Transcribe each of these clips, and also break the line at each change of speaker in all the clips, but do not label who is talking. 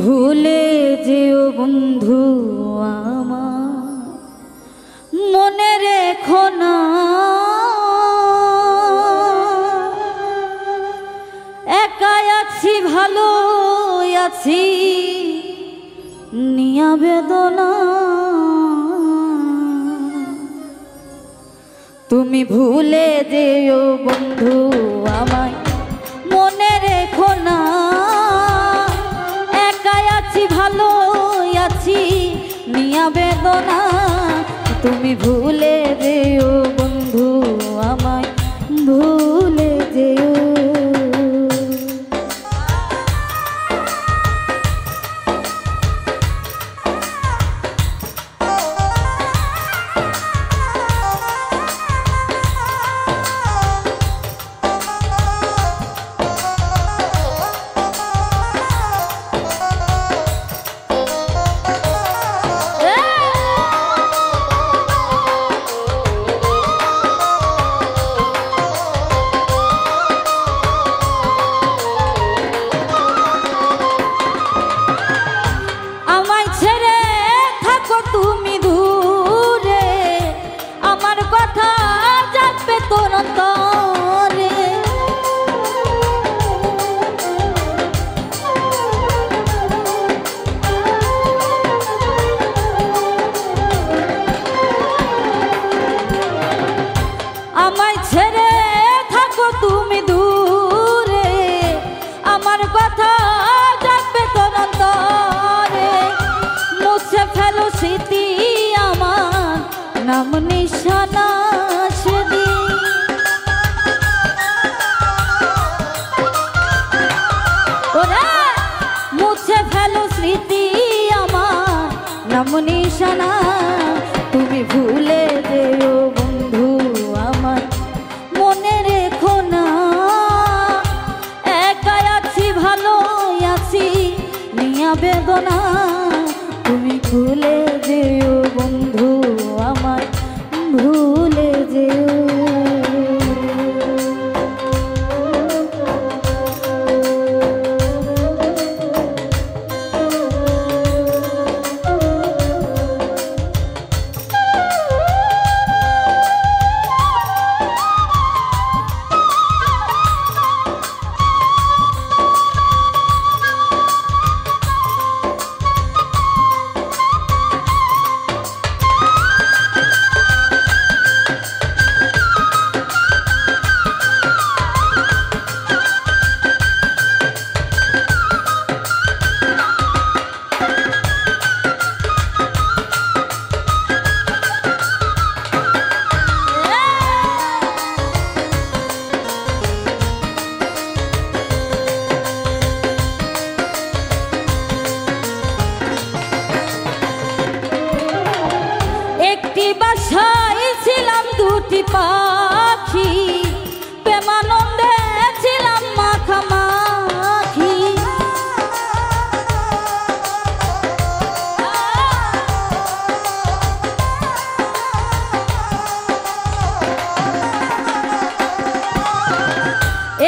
ভুলে যেও বন্ধু আমার, মনে রেখো না একা আছি ভালো আছি নিয়া বেদনা। তুমি ভুলে যেও বন্ধু আমায়, মনে রেখো না একা আছি ভালো আছি নিয়া বেদনা। তুমি ভুলে যেও বন্ধু আমায়, ভুলে যেও। তুমি দূরে আমার কথা যাবে তোর অন্তরে, আমায় ছেড়ে থাকো তুমি দূরে আমার কথা যাবে তোর অন্তরে। মুছে ফেলো স্মৃতি আমার নাম নিশানা সেদিন, ওরে মুছে ফেলো স্মৃতি আমার নাম নিশানা। তুমি ভুলে যেও বন্ধু আমার, মনে রেখো না একা আছি ভালো আছি নিয়া বেদনা। তুমি ভুলে যেও বন্ধু আমার, ভুলে যেও। বাসায় ছিলাম দুটি পাখি, প্রেমানন্দে ছিলাম মাখামাখি।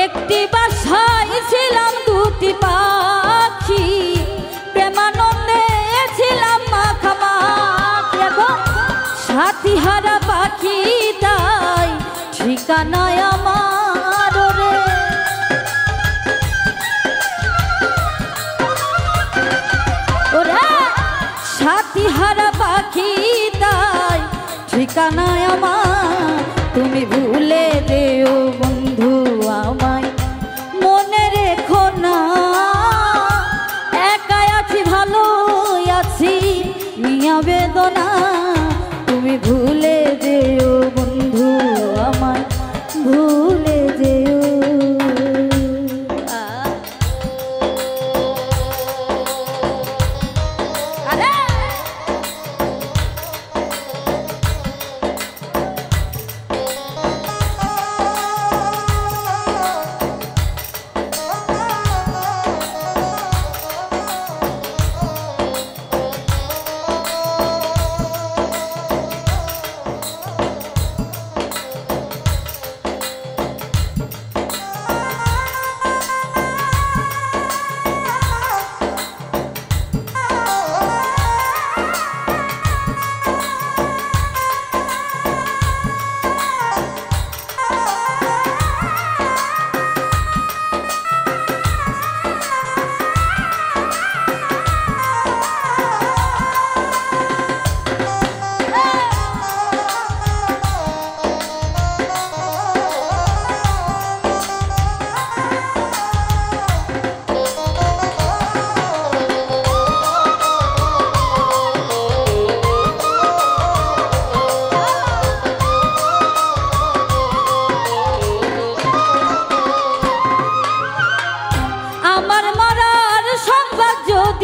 একটি বাসায় ছিলাম দুটি পাখি, প্রেমানন্দে ছিলাম মাখামাখি। এখন সাথী হারা পাখি তাই ঠিকানায় আমার রে, ওরা সাথী হারা পাখি তাই ঠিকানায় আমার। তুমি ভুলে যেও বন্ধু আমায়, মনে রেখো না একা আছি ভালো আছি নিয়া বেদনা। তুমি ভুলে যেও বন্ধু আমায়, ভুলে যেও।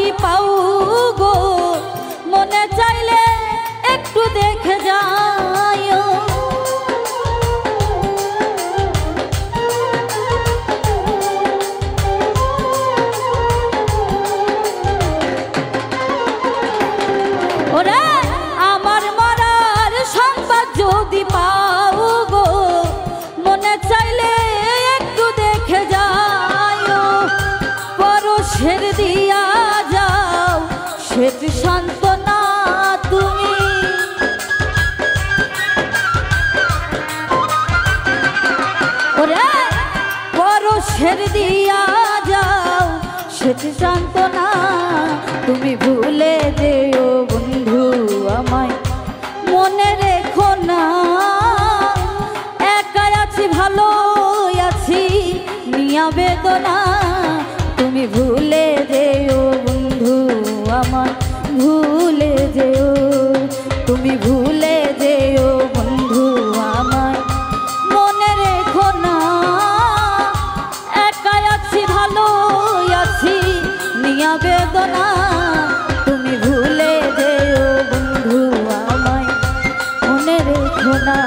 যদি পাও গো মনে চাইলে একটু দেখে যাইও। ওরে আমার মরার সংবাদ যদি পাও গো মনে চাইলে একটু দেখে যাইও। পরশের দিয়া যাও শ্বেত সান্ত্বনা তুমি, ওরে পরশের দিয়া যাও শ্বেত সান্ত্বনা। তুমি ভুলে যেও বন্ধু আমায় মনে রেখো না, একাই আছি ভালো আছি নিয়া বেদনা। তুমি ভুলে যেও বন্ধু আমায় ভুলে যেও, তুমি ভুলে যেও বন্ধু আমায় মনে রেখো না, একাই আছি ভালো আছি নিয়া বেদনা। তুমি ভুলে যেও বন্ধু আমায় মনে রেখো না।